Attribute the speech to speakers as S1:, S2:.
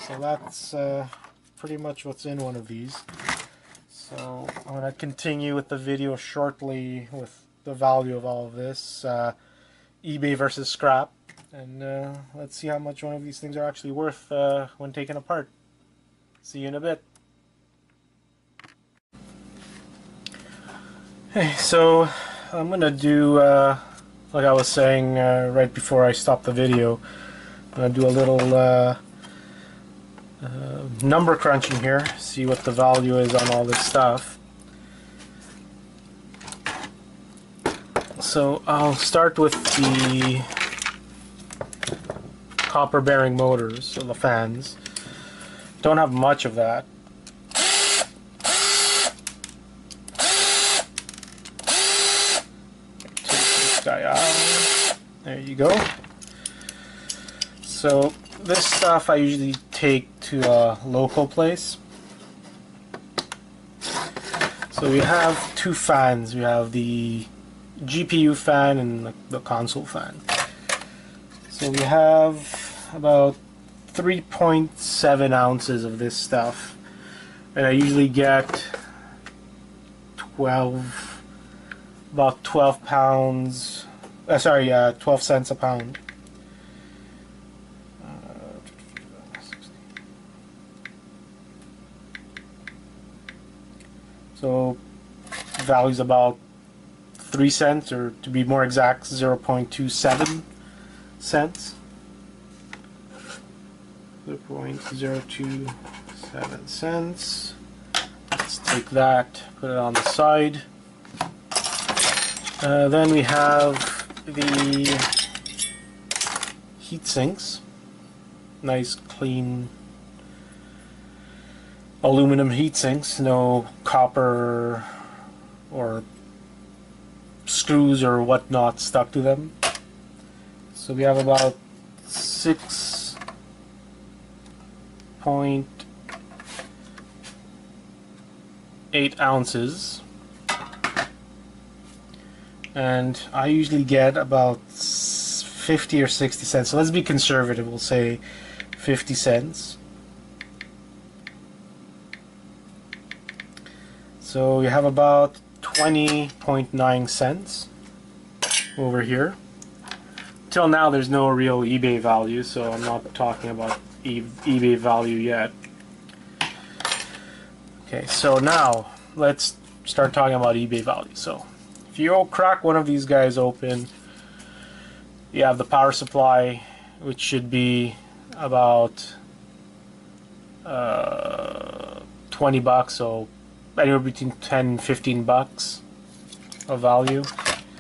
S1: So that's pretty much what's in one of these. So I'm going to continue with the video shortly with the value of all of this. eBay versus scrap. And let's see how much one of these things are actually worth when taken apart. See you in a bit. Hey, so I'm going to do, like I was saying right before I stopped the video, I'm going to do a little number crunching here, see what the value is on all this stuff. So I'll start with the copper bearing motors, so the fans. Don't have much of that. Take this guy out. There you go. So this stuff I usually take to a local place. So we have two fans. We have the GPU fan and the console fan. So we have about 3.7 ounces of this stuff, and I usually get about 12 pounds. 12 cents a pound. So value is about 3 cents, or to be more exact, 0.27 cents. 0.027 cents. Let's take that, put it on the side. Then we have the heat sinks. Nice, clean aluminum heat sinks, no copper or screws or whatnot stuck to them. So we have about 6.8 ounces, and I usually get about 50 or 60 cents. So let's be conservative, we'll say 50 cents. So we have about 20.9 cents over here. Till now there's no real eBay value, so I'm not talking about eBay value yet. Okay, so now let's start talking about eBay value. So if you crack one of these guys open, you have the power supply, which should be about 20 bucks, so anywhere between 10 and 15 bucks of value.